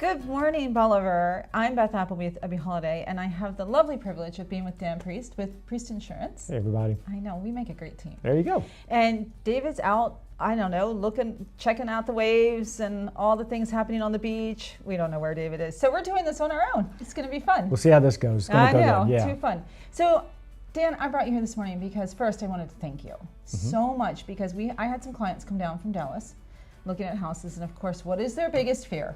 Good morning, Bolivar. I'm Beth Appleby with Ebby Holiday, and I have the lovely privilege of being with Dan Priest with Priest Insurance. Hey, everybody. I know, we make a great team. There you go. And David's out, I don't know, checking out the waves and all the things happening on the beach. We don't know where David is. So we're doing this on our own. It's going to be fun. We'll see how this goes. It's I go know, good. Yeah. too fun. So, Dan, I brought you here this morning because first I wanted to thank you so much because I had some clients come down from Dallas looking at houses, and of course, what is their biggest fear?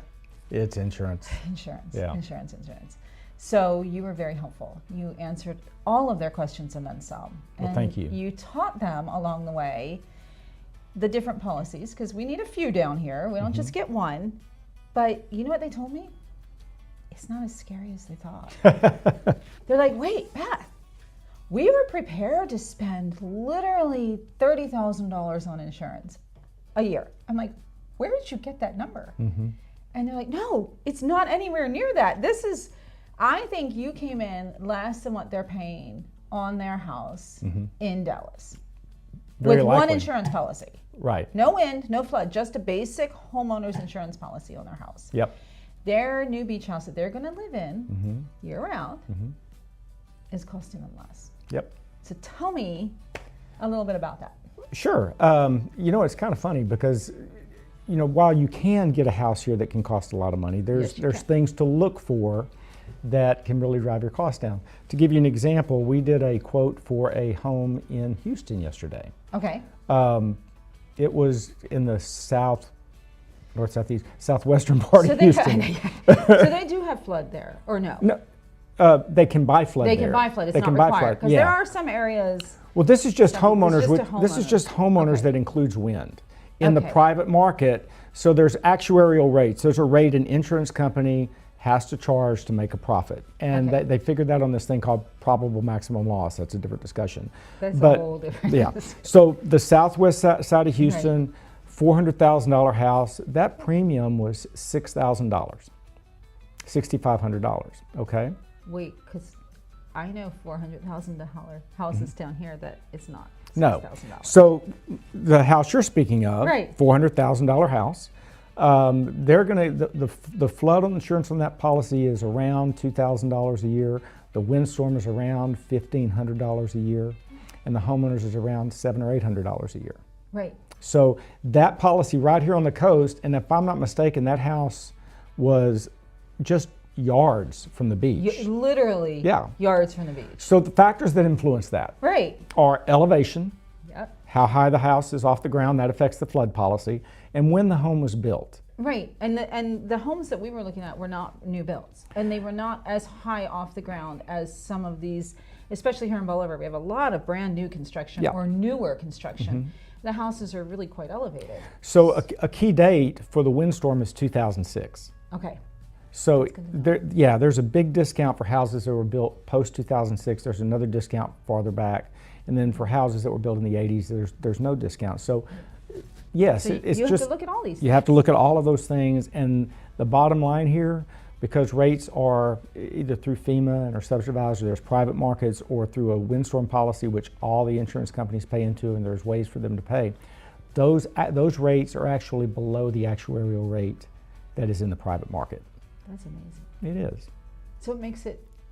It's insurance. Insurance. Yeah. Insurance. So you were very helpful. You answered all of their questions and then some. Well, and thank you. You taught them along the way the different policies, because we need a few down here. We don't just get one. But you know what they told me? It's not as scary as they thought. They're like, wait, Beth, we were prepared to spend literally $30,000 on insurance a year. I'm like, where did you get that number? And they're like, no, it's not anywhere near that. I think you came in less than what they're paying on their house in Dallas. Very with likely. one insurance policy. Right. No wind, no flood, just a basic homeowner's insurance policy on their house. Yep. Their new beach house that they're going to live in year round is costing them less. Yep. So tell me a little bit about that. Sure. It's kind of funny because, while you can get a house here that can cost a lot of money, there's things to look for that can really drive your cost down. To give you an example, we did a quote for a home in Houston yesterday. Okay. It was in the southwestern part of Houston. So they do have flood there, or no? No, they can buy flood there. They can buy flood. It's they not can buy required because there are some areas. Well, this is just homeowners. This is homeowners. just homeowners Okay. that includes wind. In the Okay. private market, so there's actuarial rates. There's a rate an insurance company has to charge to make a profit. And Okay. they figured that on this thing called probable maximum loss. That's a different discussion. That's but, a whole different yeah. discussion. So the southwest side of Houston, $400,000 house, that premium was $6,000, $6,500, okay? Wait, because I know $400,000 houses down here that it's not No. $6,000. So the house you're speaking of, Right. $400,000 house, they're going to, the flood insurance on that policy is around $2,000 a year. The windstorm is around $1,500 a year. And the homeowners is around $700 or $800 a year. Right. So that policy right here on the coast, and if I'm not mistaken, that house was just yards from the beach. Literally yards from the beach. So the factors that influence that Right. are elevation, Yep. how high the house is off the ground, that affects the flood policy, and when the home was built. Right. And the homes that we were looking at were not new builds. And they were not as high off the ground as some of these, especially here in Bolivar. We have a lot of brand new construction or newer construction. The houses are really quite elevated. So a key date for the windstorm is 2006. Okay. So there's a big discount for houses that were built post 2006. There's another discount farther back, and then for houses that were built in the 80s, there's no discount. So yes, So it's you just have to look at all these you have to look at all of those things. And the bottom line here, because rates are either through FEMA and are subsidized, or there's private markets, or through a windstorm policy, which all the insurance companies pay into, and there's ways for them to pay. Those rates are actually below the actuarial rate that is in the private market. That's amazing. It is. So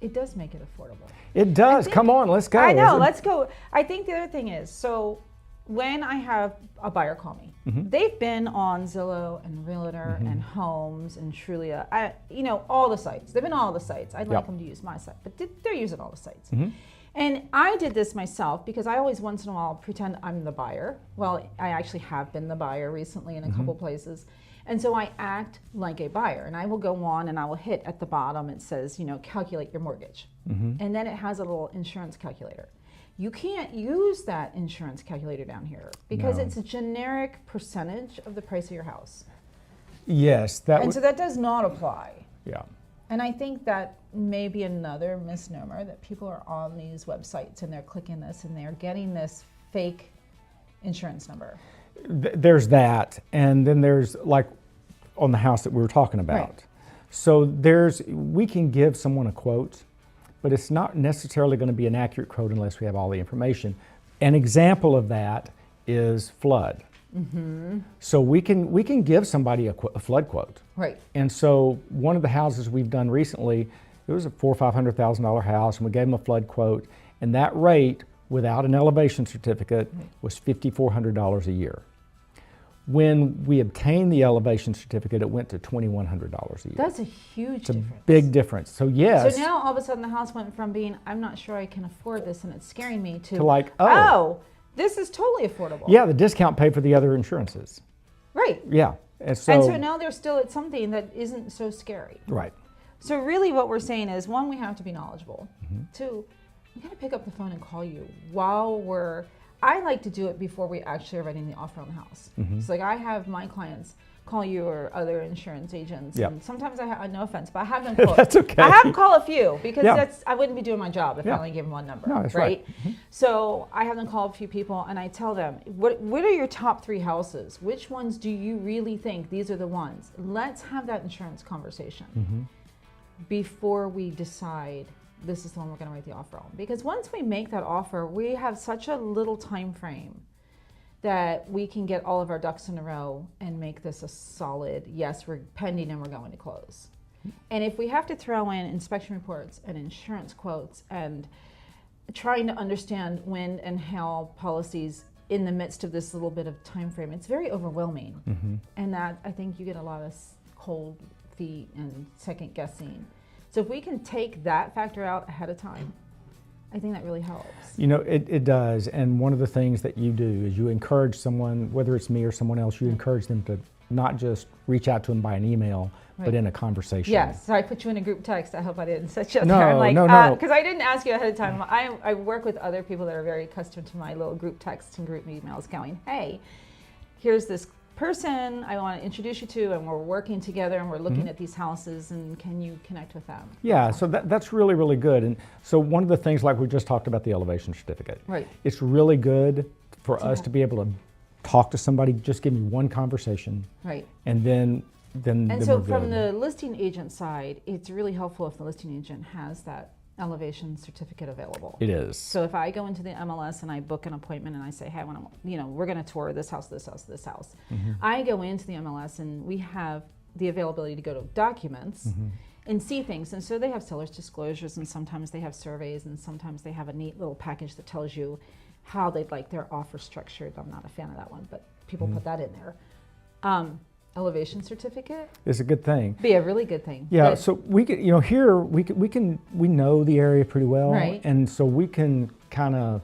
it does make it affordable. It does. Come on, let's go. I know, let's go. I think the other thing is, so when I have a buyer call me, they've been on Zillow and Realtor and Homes and Trulia, all the sites. They've been on all the sites. I'd like them to use my site, but they're using all the sites. And I did this myself because I always once in a while pretend I'm the buyer. Well, I actually have been the buyer recently in a couple places. And so I act like a buyer, and I will go on and I will hit at the bottom, it says, calculate your mortgage. And then it has a little insurance calculator. You can't use that insurance calculator down here because it's a generic percentage of the price of your house. Yes. So that does not apply. Yeah. And I think that may be another misnomer, that people are on these websites and they're clicking this and they're getting this fake insurance number. There's that, and then there's like on the house that we were talking about. Right. So we can give someone a quote, but it's not necessarily going to be an accurate quote unless we have all the information. An example of that is flood. So we can give somebody a flood quote. Right. And so one of the houses we've done recently, it was a $400,000 or $500,000 house, and we gave them a flood quote, and that rate without an elevation certificate was $5,400 a year. When we obtained the elevation certificate, it went to $2,100 a year. That's a huge difference. Big difference. So yes. So now all of a sudden the house went from being, I'm not sure I can afford this and it's scaring me, to like, oh, this is totally affordable. Yeah, the discount paid for the other insurances. Right. Yeah. And so now they're still at something that isn't so scary. Right. So really what we're saying is, one, we have to be knowledgeable. Two, we got to pick up the phone and call you while I like to do it before we actually are writing the offer on the house. So like I have my clients call you or other insurance agents. Yep. And sometimes no offense, but I have them call. That's okay. I have them call a few because Yeah. I wouldn't be doing my job if I Yeah. only gave them one number. No, that's right. So I have them call a few people and I tell them, what are your top 3 houses? Which ones do you really think these are the ones? Let's have that insurance conversation before we decide this is the one we're going to write the offer on. Because once we make that offer, we have such a little time frame that we can get all of our ducks in a row and make this a solid, yes, we're pending and we're going to close. And if we have to throw in inspection reports and insurance quotes and trying to understand when and how policies in the midst of this little bit of time frame, it's very overwhelming. And that, I think you get a lot of cold feet and second guessing. So if we can take that factor out ahead of time, I think that really helps. You know, it does. And one of the things that you do is you encourage someone, whether it's me or someone else, you encourage them to not just reach out to them by an email, but in a conversation. Yes, so I put you in a group text. I hope I didn't set you up No, there. I'm like, no, no. Because I didn't ask you ahead of time. I work with other people that are very accustomed to my little group texts and group emails going, hey, here's this person I want to introduce you to, and we're working together and we're looking at these houses, and can you connect with them? Yeah, so that's really, really good. And so one of the things, like we just talked about the elevation certificate, Right. it's really good for us to be able to talk to somebody, just give me one conversation, Right. and then And so we're from good. the listing agent side, it's really helpful if the listing agent has that elevation certificate available. It is. So if I go into the MLS and I book an appointment and I say, hey, I want to, we're going to tour this house, this house, this house. I go into the MLS and we have the availability to go to documents and see things. And so they have seller's disclosures, and sometimes they have surveys, and sometimes they have a neat little package that tells you how they'd like their offer structured. I'm not a fan of that one, but people put that in there. Elevation certificate It's a good thing. be a really good thing. Yeah, But- so we can, here we know the area pretty well, Right. and so we can kind of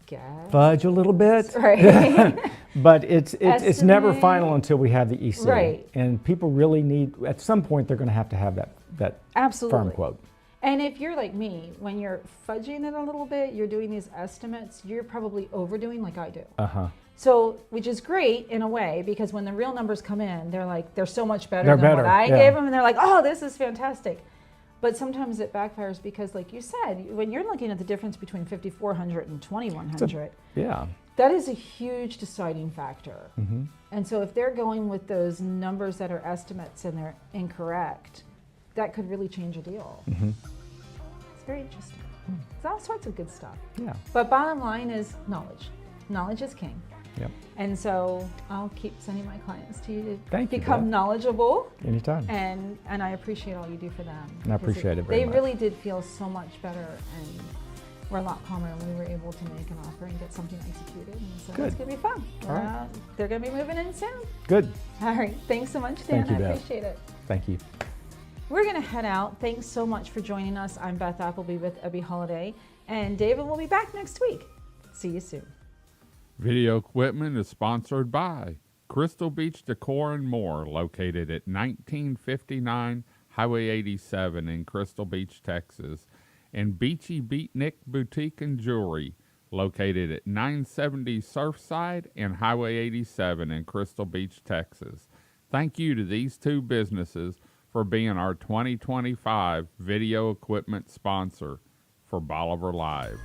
Guess. fudge a little bit, Right. but it's never Estimate. final until we have the EC. Right. And people really need, at some point, they're going to have that Absolutely. firm quote. And if you're like me, when you're fudging it a little bit, you're doing these estimates, you're probably overdoing like I do. So, which is great in a way, because when the real numbers come in, they're so much better They're than better, what I yeah. gave them, and they're like, oh, this is fantastic. But sometimes it backfires because, like you said, when you're looking at the difference between 5,400 and 2,100, Yeah. that is a huge deciding factor. And so if they're going with those numbers that are estimates and they're incorrect, that could really change a deal. It's very interesting. It's all sorts of good stuff. Yeah. But bottom line is knowledge. Knowledge is king. Yep. And so I'll keep sending my clients to you to Thank you, become Beth. knowledgeable. Anytime. And I appreciate all you do for them. And I because appreciate it very They much. really did feel so much better, and we're a lot calmer, and we were able to make an offer and get something executed. And so Good. it's going to be fun. All right. They're going to be moving in soon. Good. All right. Thanks so much, Dan. Thank you, I Beth. appreciate it. Thank you. We're going to head out. Thanks so much for joining us. I'm Beth Appleby with Ebby Holiday, and David will be back next week. See you soon. Video equipment is sponsored by Crystal Beach Decor and More, located at 1959 Highway 87 in Crystal Beach, Texas, and Beachy Beatnik Boutique and Jewelry, located at 970 Surfside and Highway 87 in Crystal Beach, Texas. Thank you to these two businesses for being our 2025 video equipment sponsor for Bolivar Live.